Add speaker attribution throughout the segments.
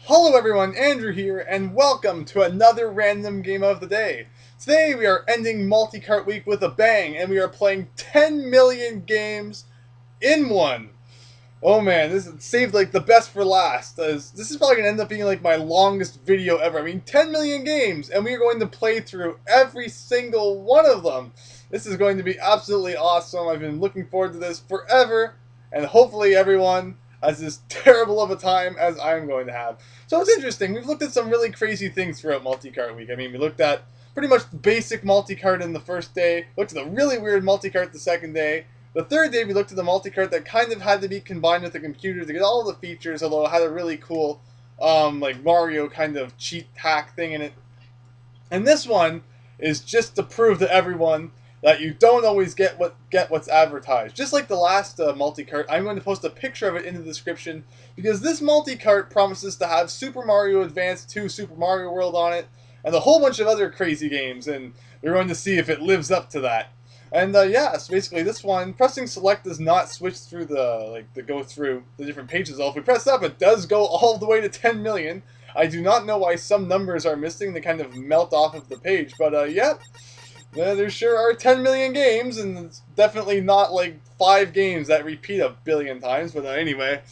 Speaker 1: Hello everyone, Andrew here, and welcome to another random game of the day. Today we are ending Multicart week with a bang, and we are playing 10 million games in one. Oh man, this is saved like the best for last. This is probably going to end up being like my longest video ever. I mean, 10 million games, and we are going to play through every single one of them. This is going to be absolutely awesome. I've been looking forward to this forever, and hopefully everyone has as terrible of a time as I'm going to have. So it's interesting. We've looked at some really crazy things throughout Multicart week. I mean, we looked at pretty much the basic Multicart in the first day, looked at the really weird Multicart the second day. The third day, we looked at the Multicart that kind of had to be combined with the computer to get all the features, although it had a really cool, like Mario kind of cheat hack thing in it. And this one is just to prove to everyone that you don't always get what's advertised. Just like the last Multicart, I'm going to post a picture of it in the description because this Multicart promises to have Super Mario Advance 2 Super Mario World on it and a whole bunch of other crazy games, and we're going to see if it lives up to that. And yeah, so basically this one, pressing select does not switch through go through the different pages. If we press up, it does go all the way to 10 million. I do not know why some numbers are missing. They kind of melt off of the page. But yeah, there sure are 10 million games, and it's definitely not like 5 games that repeat a billion times. But anyway,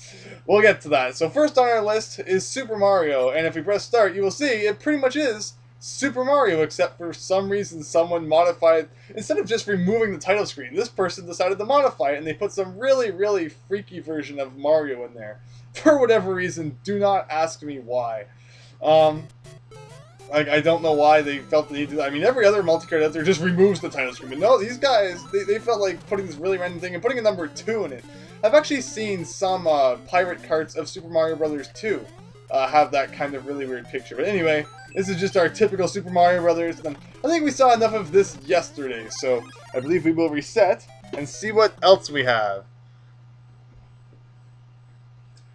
Speaker 1: we'll get to that. So first on our list is Super Mario. And if we press start, you will see it pretty much is Super Mario, except for some reason someone modified, instead of just removing the title screen, this person decided to modify it, and they put some really, really freaky version of Mario in there. For whatever reason, do not ask me why. I don't know why they felt the need to do that. I mean, every other Multicart out there just removes the title screen, but no, these guys, they felt like putting this really random thing and putting a number 2 in it. I've actually seen some pirate carts of Super Mario Bros. 2 have that kind of really weird picture. But anyway, this is just our typical Super Mario Brothers, and I think we saw enough of this yesterday, so I believe we will reset and see what else we have.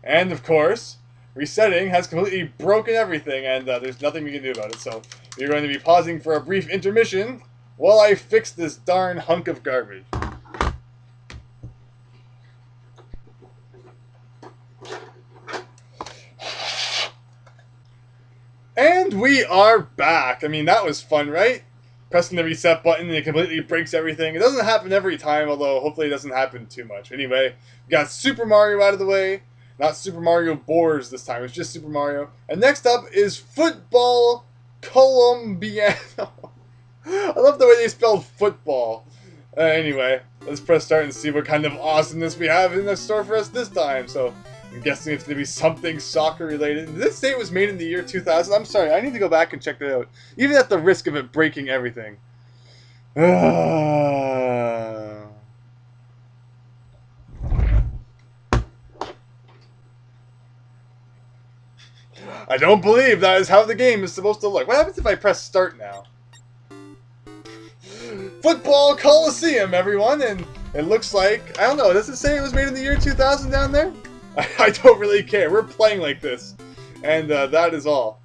Speaker 1: And of course, resetting has completely broken everything, and there's nothing we can do about it, so we're going to be pausing for a brief intermission while I fix this darn hunk of garbage. And we are back. I mean, that was fun, right? Pressing the reset button and it completely breaks everything. It doesn't happen every time, although hopefully it doesn't happen too much. Anyway, we got Super Mario out of the way. Not Super Mario Bros. This time, it's just Super Mario. And next up is Football Colombiano. I love the way they spelled football. Anyway, let's press start and see what kind of awesomeness we have in the store for us this time. So, I'm guessing it's going to be something soccer related. Did this say it was made in the year 2000? I'm sorry, I need to go back and check that out. Even at the risk of it breaking everything. I don't believe that is how the game is supposed to look. What happens if I press start now? Football Colosseum, everyone, and it looks like, I don't know, does it say it was made in the year 2000 down there? I don't really care. We're playing like this, and that is all.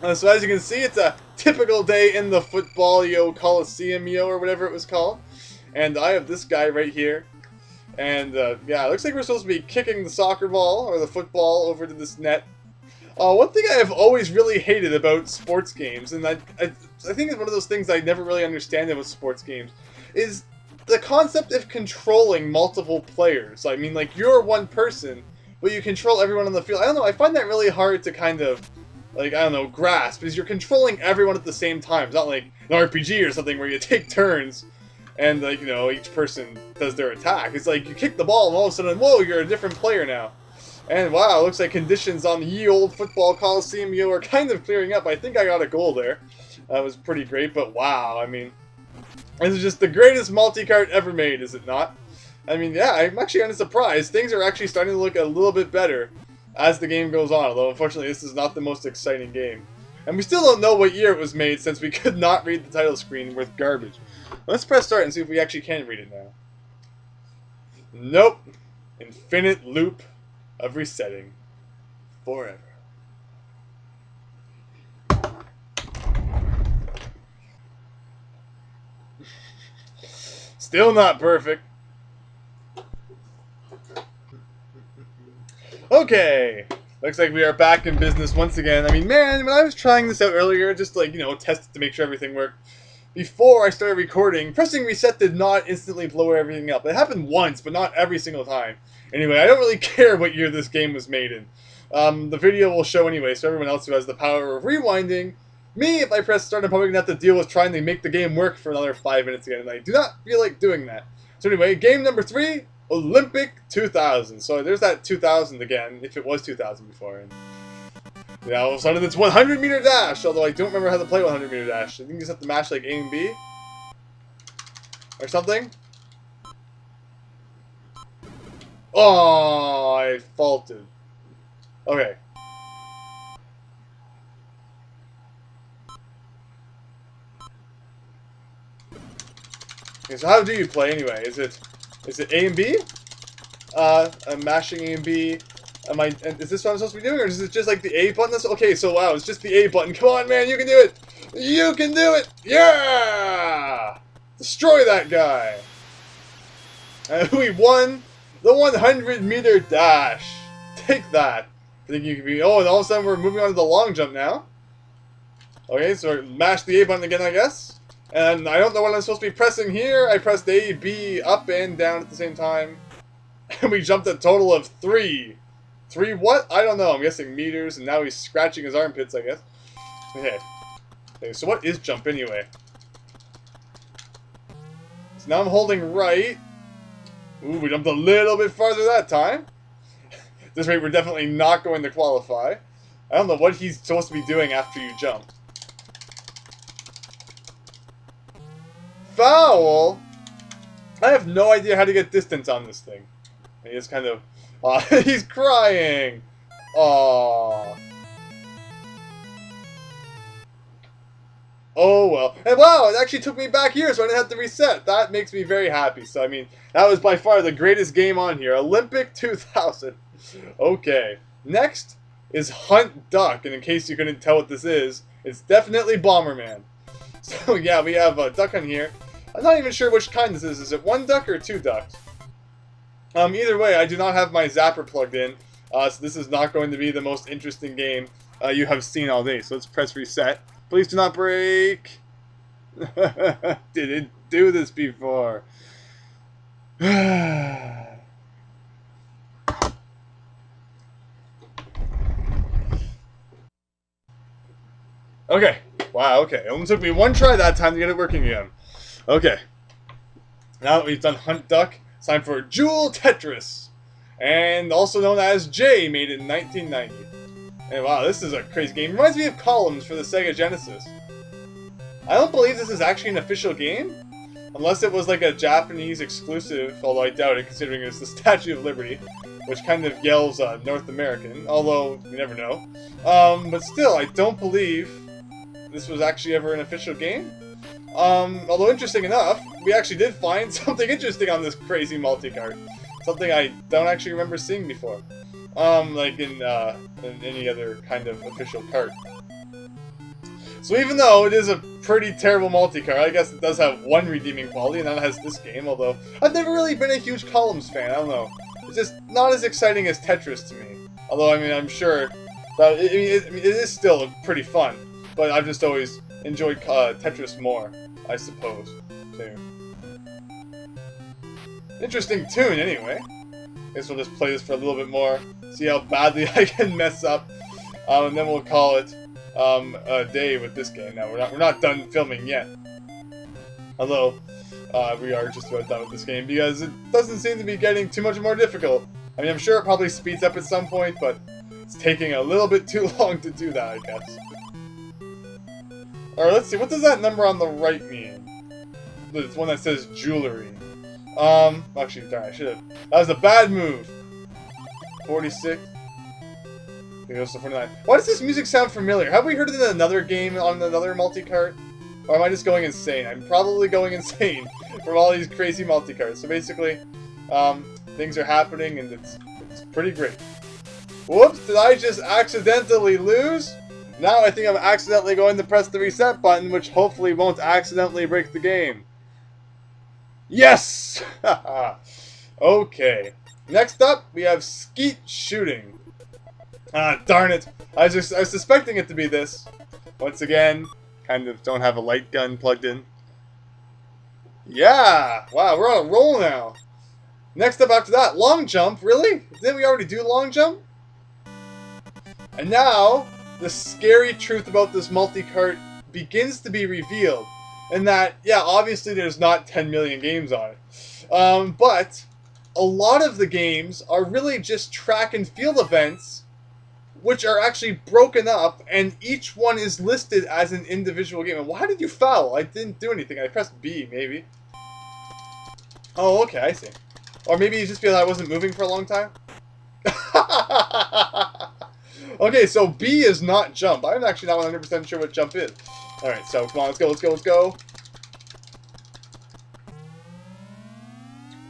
Speaker 1: So as you can see, it's a typical day in the football Colosseum or whatever it was called. And I have this guy right here. And yeah, it looks like we're supposed to be kicking the soccer ball or the football over to this net. One thing I have always really hated about sports games, and I think it's one of those things I never really understand about sports games, is the concept of controlling multiple players. I mean, like, you're one person, but you control everyone on the field. I don't know, I find that really hard to kind of, like, I don't know, grasp, because you're controlling everyone at the same time. It's not like an RPG or something where you take turns and, like, you know, each person does their attack. It's like you kick the ball and all of a sudden, whoa, you're a different player now. And wow, looks like conditions on the ye old football Coliseum are kind of clearing up. I think I got a goal there. That was pretty great, but wow, I mean, this is just the greatest Multicart ever made, is it not? I mean, yeah, I'm actually kind of surprised. Things are actually starting to look a little bit better as the game goes on, although unfortunately this is not the most exciting game. And we still don't know what year it was made since we could not read the title screen with garbage. Let's press start and see if we actually can read it now. Nope. Infinite loop of resetting forever. Still not perfect. Okay, Looks like we are back in business once again. I mean, man, when I was trying this out earlier, just like, test it to make sure everything worked, before I started recording, pressing reset did not instantly blow everything up. It happened once, but not every single time. Anyway, I don't really care what year this game was made in. The video will show anyway, so everyone else who has the power of rewinding. Me, if I press start, I'm probably going to have to deal with trying to make the game work for another 5 minutes again, and I do not feel like doing that. So anyway, game number 3, Olympic 2000. So there's that 2000 again, if it was 2000 before. And now all of a sudden it's 100-meter dash, although I don't remember how to play 100-meter dash. I think you just have to mash like A and B or something. Oh, I faulted. Okay. Okay, so how do you play anyway? Is it A and B? I'm mashing A and B. Is this what I'm supposed to be doing, or is it just like the A button? Okay, so wow, it's just the A button. Come on, man, you can do it! You can do it! Yeah! Destroy that guy! And we won the 100-meter dash. Take that. I think you can be. Oh, and all of a sudden we're moving on to the long jump now. Okay, so mash the A button again, I guess. And I don't know what I'm supposed to be pressing here. I pressed A, B, up and down at the same time. And we jumped a total of 3. 3 what? I don't know. I'm guessing meters, and now he's scratching his armpits, I guess. Okay. Okay, so what is jump anyway? So now I'm holding right. Ooh, we jumped a little bit farther that time. At this rate, we're definitely not going to qualify. I don't know what he's supposed to be doing after you jump. Foul? I have no idea how to get distance on this thing. He is kind of... he's crying! Aww. Oh well. And wow, it actually took me back here, so I didn't have to reset. That makes me very happy. So, I mean, that was by far the greatest game on here. Olympic 2000. Okay. Next is Hunt Duck. And in case you couldn't tell what this is, it's definitely Bomberman. So, yeah, we have a duck on here. I'm not even sure which kind this is. Is it 1 duck or 2 ducks? Either way, I do not have my zapper plugged in, so this is not going to be the most interesting game you have seen all day. So let's press reset. Please do not break. Didn't do this before. Okay. Wow, okay. It only took me 1 try that time to get it working again. Okay. Now that we've done Hunt Duck, it's time for Jewel Tetris, and also known as J, made in 1990. And wow, this is a crazy game. Reminds me of Columns for the Sega Genesis. I don't believe this is actually an official game, unless it was like a Japanese exclusive, although I doubt it considering it's the Statue of Liberty, which kind of yells North American, although you never know. But still, I don't believe this was actually ever an official game. Although interesting enough, we actually did find something interesting on this crazy multi-cart. Something I don't actually remember seeing before. Like in any other kind of official cart. So even though it is a pretty terrible multi-cart, I guess it does have one redeeming quality, and that has this game, although I've never really been a huge Columns fan, I don't know. It's just not as exciting as Tetris to me. Although, I mean, I'm sure that it is still pretty fun, but I've just always enjoyed Tetris more, I suppose, too. Interesting tune, anyway. Guess we'll just play this for a little bit more, see how badly I can mess up, and then we'll call it a day with this game. Now we're not done filming yet, although we are just about done with this game because it doesn't seem to be getting too much more difficult. I mean, I'm sure it probably speeds up at some point, but it's taking a little bit too long to do that, I guess. Alright, let's see. What does that number on the right mean? It's one that says jewelry. Actually, darn, I should have. That was a bad move. 46. Here goes to 49. Why does this music sound familiar? Have we heard it in another game on another multi-cart? Or am I just going insane? I'm probably going insane from all these crazy multi-carts. So basically, things are happening and it's pretty great. Whoops, did I just accidentally lose? Now I think I'm accidentally going to press the reset button, which hopefully won't accidentally break the game. Yes! Okay. Next up, we have Skeet Shooting. Ah, darn it. I was suspecting it to be this. Once again, kind of don't have a light gun plugged in. Yeah! Wow, we're on a roll now. Next up after that, long jump. Really? Didn't we already do long jump? And now, the scary truth about this multi-cart begins to be revealed. In that, yeah, obviously there's not 10 million games on it. But a lot of the games are really just track and field events, which are actually broken up, and each one is listed as an individual game. And why did you foul? I didn't do anything. I pressed B, maybe. Oh, okay, I see. Or maybe you just feel I wasn't moving for a long time? Okay, so B is not jump. I'm actually not 100% sure what jump is. Alright, so come on, let's go, let's go, let's go.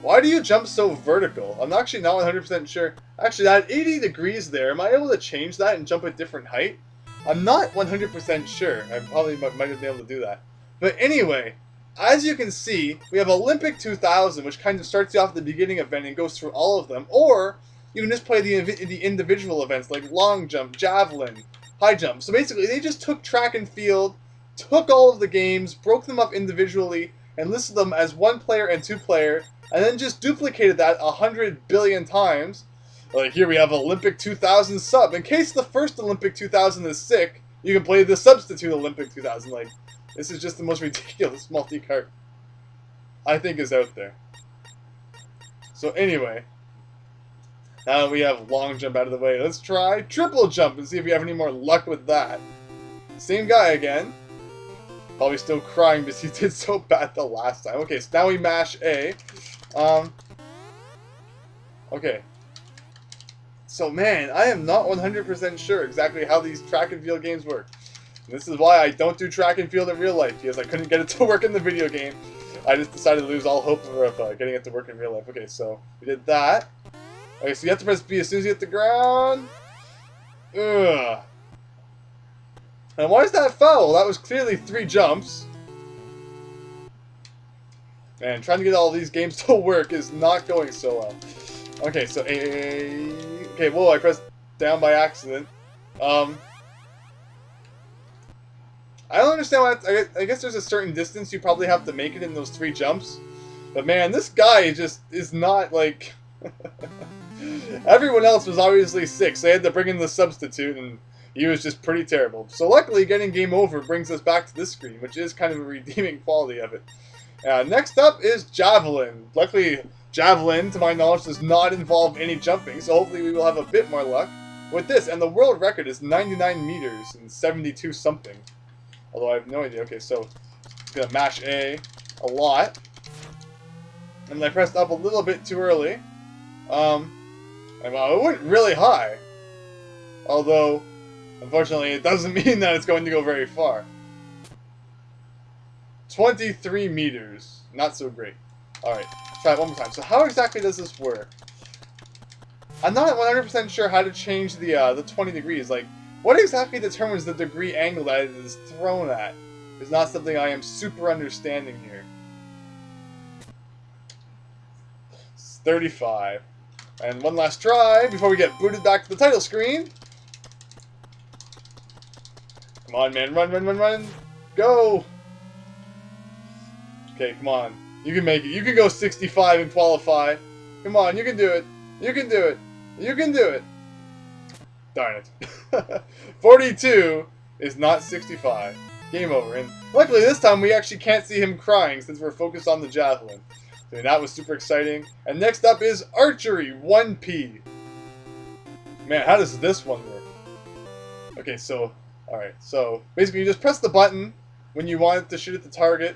Speaker 1: Why do you jump so vertical? I'm actually not 100% sure. Actually, that 80 degrees there, am I able to change that and jump a different height? I'm not 100% sure. I probably might have been able to do that. But anyway, as you can see, we have Olympic 2000, which kind of starts you off at the beginning event and goes through all of them. Or you can just play the individual events like long jump, javelin, high jump. So basically, they just took track and field, took all of the games, broke them up individually, and listed them as 1-player and 2-player, and then just duplicated that 100 billion times. Like here we have Olympic 2000 sub. In case the first Olympic 2000 is sick, you can play the substitute Olympic 2000. Like, this is just the most ridiculous multi-cart I think is out there. So anyway, now that we have long jump out of the way, let's try triple jump and see if we have any more luck with that. Same guy again. Probably still crying because he did so bad the last time. Okay, so now we mash A. Okay. So man, I am not 100% sure exactly how these track and field games work. And this is why I don't do track and field in real life, because I couldn't get it to work in the video game. I just decided to lose all hope of getting it to work in real life. Okay, so we did that. Okay, so you have to press B as soon as you hit the ground. Ugh. And why is that foul? That was clearly 3 jumps. Man, trying to get all these games to work is not going so well. Okay, so A. Okay, whoa, I pressed down by accident. I don't understand why. I guess there's a certain distance you probably have to make it in those 3 jumps. But man, this guy just is not like. Everyone else was obviously sick, so they had to bring in the substitute, and he was just pretty terrible. So luckily, getting game over brings us back to this screen, which is kind of a redeeming quality of it. Next up is Javelin. Luckily, Javelin, to my knowledge, does not involve any jumping, so hopefully we will have a bit more luck with this. And the world record is 99 meters and 72 something. Although I have no idea. Okay, so I'm going to mash A a lot. And I pressed up a little bit too early. And it went really high. Although, unfortunately, it doesn't mean that it's going to go very far. 23 meters. Not so great. Alright, try it one more time. So how exactly does this work? I'm not 100% sure how to change the 20 degrees. Like, what exactly determines the degree angle that it is thrown at? Is not something I am super understanding here. It's 35. And one last try before we get booted back to the title screen. Come on, man. Run, run, run, run. Go! Okay, come on. You can make it. You can go 65 and qualify. Come on, you can do it. You can do it. You can do it. Darn it. 42 is not 65. Game over. And luckily this time we actually can't see him crying since we're focused on the javelin. I mean, that was super exciting. And next up is Archery 1P. Man, how does this one work? Okay, so, alright. So, basically you just press the button when you want it to shoot at the target.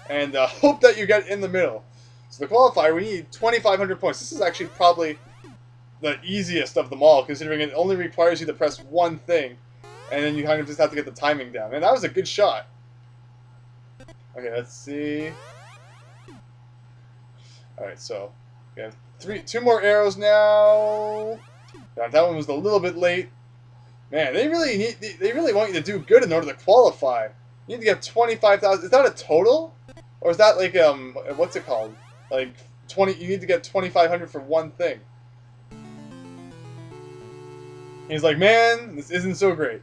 Speaker 1: And hope that you get in the middle. So the qualifier, we need 2,500 points. This is actually probably the easiest of them all, considering it only requires you to press one thing. And then you kind of just have to get the timing down. And that was a good shot. Okay, let's see. Alright, so we have 2 more arrows now. That one was a little bit late. Man, they really want you to do good in order to qualify. You need to get 25,000. Is that a total? Or is that like what's it called? Like 20 you need to get 2,500 for one thing. He's like, man, this isn't so great.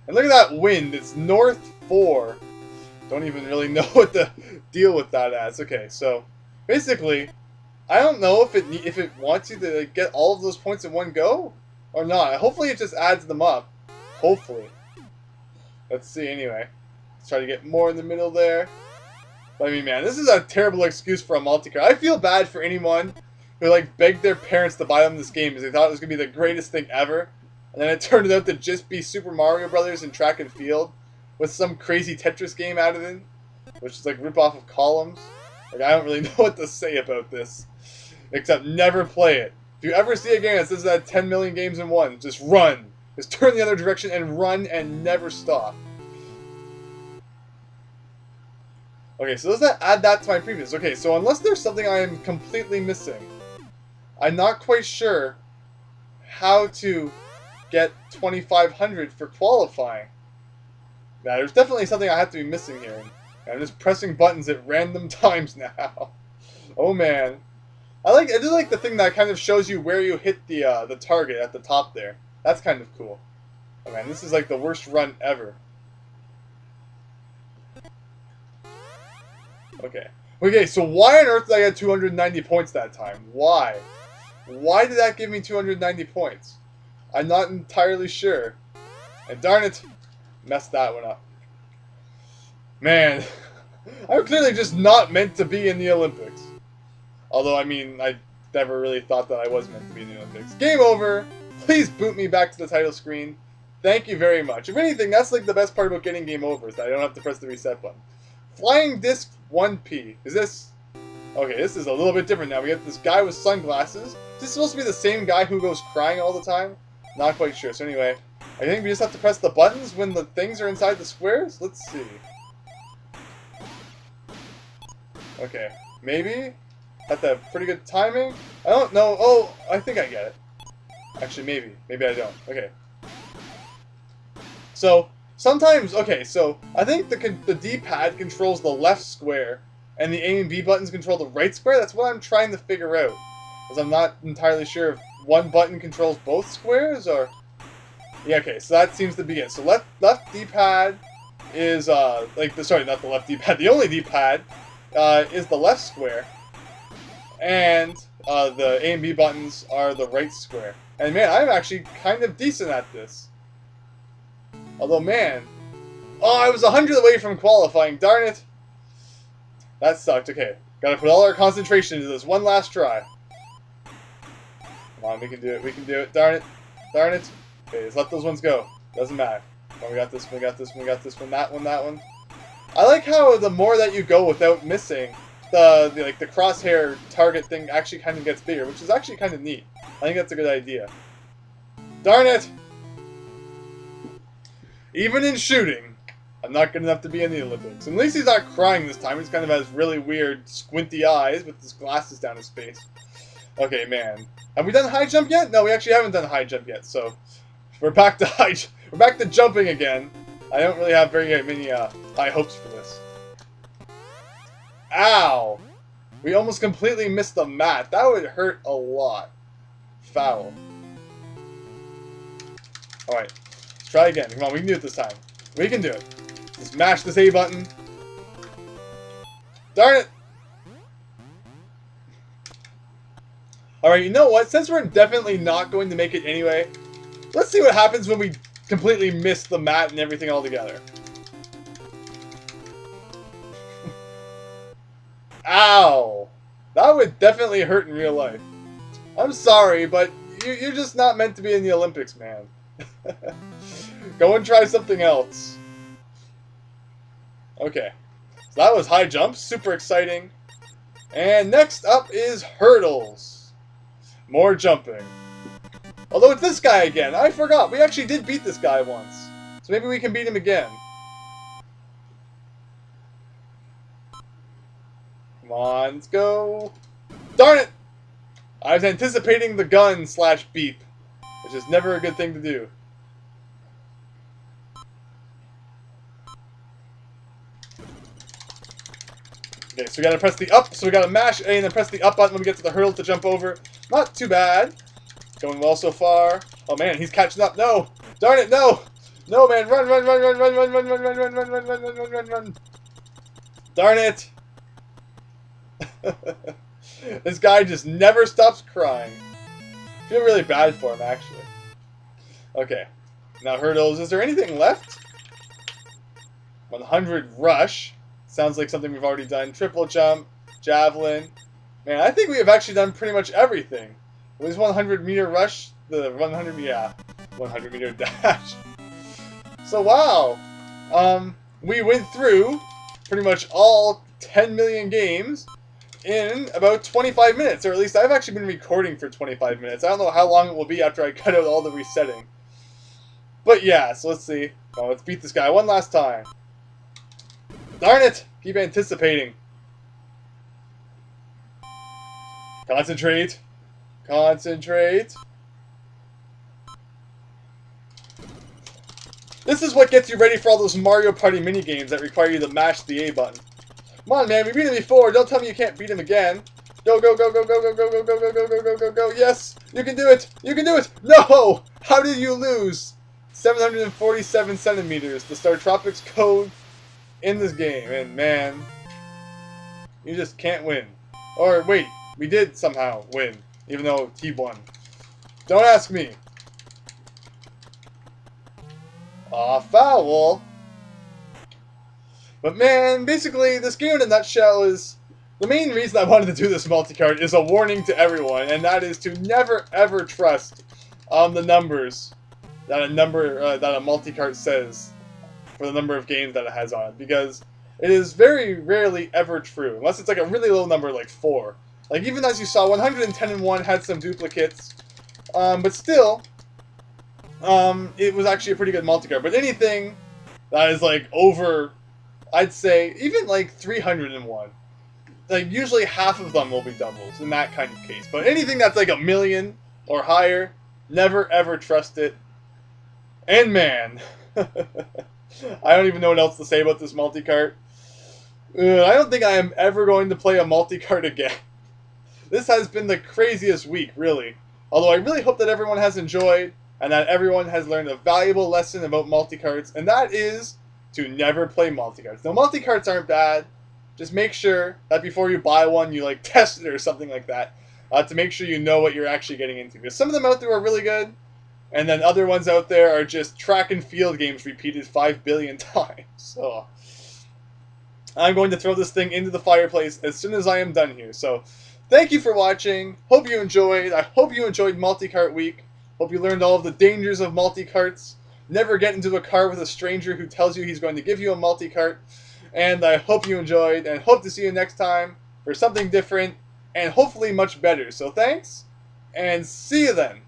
Speaker 1: And look at that wind. It's north 4. Don't even really know what to deal with that as. Okay, so basically, I don't know if it wants you to get all of those points in one go or not. Hopefully, it just adds them up. Hopefully. Let's see. Anyway, let's try to get more in the middle there. But I mean, man, this is a terrible excuse for a multi-cart. I feel bad for anyone who like begged their parents to buy them this game because they thought it was gonna be the greatest thing ever. And then it turned out to just be Super Mario Brothers and track and field with some crazy Tetris game added in, which is like rip-off of Columns. Like, I don't really know what to say about this, except never play it. If you ever see a game that says that 10 million games in one, just run. Just turn the other direction and run and never stop. Okay, so does that add that to my previous? Okay, so unless there's something I am completely missing, I'm not quite sure how to get 2,500 for qualifying. Now, there's definitely something I have to be missing here. I'm just pressing buttons at random times now. Oh man, I do like the thing that kind of shows you where you hit the target at the top there. That's kind of cool. Oh man, this is like the worst run ever. Okay, so why on earth did I get 290 points that time? Why? Why did that give me 290 points? I'm not entirely sure. And darn it, messed that one up. Man, I'm clearly just not meant to be in the Olympics. Although, I mean, I never really thought that I was meant to be in the Olympics. Game over. Please boot me back to the title screen. Thank you very much. If anything, that's like the best part about getting game over, is that I don't have to press the reset button. Flying Disc 1P. Is this... Okay, this is a little bit different now. We have this guy with sunglasses. Is this supposed to be the same guy who goes crying all the time? Not quite sure. So anyway, I think we just have to press the buttons when the things are inside the squares? Let's see. Okay, maybe? Have to have pretty good timing? I don't know. Oh, I think I get it. Actually, maybe. Maybe I don't. Okay. So, sometimes, okay, so I think the D-pad controls the left square, and the A and B buttons control the right square. That's what I'm trying to figure out. Because I'm not entirely sure if one button controls both squares, or... Yeah, okay, so that seems to be it. So left D-pad is, sorry, not the left D-pad. The only D-pad is the left square. And the A and B buttons are the right square. And man, I'm actually kind of decent at this. Although, man... Oh, I was 100 away from qualifying, darn it! That sucked, okay. Gotta put all our concentration into this one last try. Come on, we can do it, we can do it, darn it. Darn it. Okay, let's let those ones go. Doesn't matter. Oh, we got this one, we got this one, we got this one, that one, that one. I like how the more that you go without missing, the crosshair target thing actually kind of gets bigger, which is actually kind of neat. I think that's a good idea. Darn it! Even in shooting, I'm not good enough to be in the Olympics. And at least he's not crying this time. He just kind of has really weird, squinty eyes with his glasses down his face. Okay, man. Have we done high jump yet? No, we actually haven't done high jump yet. So we're back to jumping again. I don't really have very many high hopes for this. Ow! We almost completely missed the mat. That would hurt a lot. Foul. Alright. Let's try again. Come on, we can do it this time. We can do it. Just mash this A button. Darn it! Alright, you know what? Since we're definitely not going to make it anyway, let's see what happens when we completely miss the mat and everything altogether. Ow! That would definitely hurt in real life. I'm sorry, but you're just not meant to be in the Olympics, man. Go and try something else. Okay. So that was high jumps. Super exciting. And next up is hurdles. More jumping. Although it's this guy again. I forgot. We actually did beat this guy once. So maybe we can beat him again. Come on, let's go. Darn it! I was anticipating the gun / beep, which is never a good thing to do. Okay, so we gotta press the up, so we gotta mash A and then press the up button when we get to the hurdle to jump over. Not too bad. Going well so far. Oh man, he's catching up. No! Darn it, no! No, man, run, run, run, run, run, run, run, run, run, run, run, run, run, run, run, run, run. Darn it! This guy just never stops crying. I feel really bad for him, actually. Okay. Now, hurdles. Is there anything left? 100 rush. Sounds like something we've already done. Triple jump. Javelin. Man, I think we have actually done pretty much everything. At least 100 meter rush. The 100 meter dash. So, wow. We went through pretty much all 10 million games in about 25 minutes, or at least I've actually been recording for 25 minutes. I don't know how long it will be after I cut out all the resetting. But yeah, so let's see. Oh, let's beat this guy one last time. Darn it! Keep anticipating. Concentrate. Concentrate. This is what gets you ready for all those Mario Party minigames that require you to mash the A button. Come on, man, we beat him before. Don't tell me you can't beat him again. Go, go, go, go, go, go, go, go, go, go, go, go, go, go, go. Yes, you can do it. You can do it. No! How did you lose? 747 centimeters. The Star Tropics code in this game. And man, you just can't win. Or wait, we did somehow win, even though he won. Don't ask me. Aw, foul. But man, basically, this game in a nutshell is... The main reason I wanted to do this multi-cart is a warning to everyone, and that is to never ever trust the numbers that a multi-cart says for the number of games that it has on it, because it is very rarely ever true, unless it's like a really low number like 4. Like even as you saw, 110-1 had some duplicates, but still, it was actually a pretty good multi-cart. But anything that is like over, I'd say, even like 301. Like, usually half of them will be doubles in that kind of case. But anything that's like 1 million or higher, never ever trust it. And man, I don't even know what else to say about this multi-cart. I don't think I am ever going to play a multi-cart again. This has been the craziest week, really. Although I really hope that everyone has enjoyed, and that everyone has learned a valuable lesson about multi-carts, and that is to never play multi-carts. Now, multi-carts aren't bad. Just make sure that before you buy one, you like test it or something like that, to make sure you know what you're actually getting into. Because some of them out there are really good, and then other ones out there are just track and field games repeated 5 billion times. So I'm going to throw this thing into the fireplace as soon as I am done here. So thank you for watching. Hope you enjoyed. I hope you enjoyed Multi-Cart Week. Hope you learned all of the dangers of multi-carts. Never get into a car with a stranger who tells you he's going to give you a multi-cart. And I hope you enjoyed, and hope to see you next time for something different, and hopefully much better. So thanks, and see you then.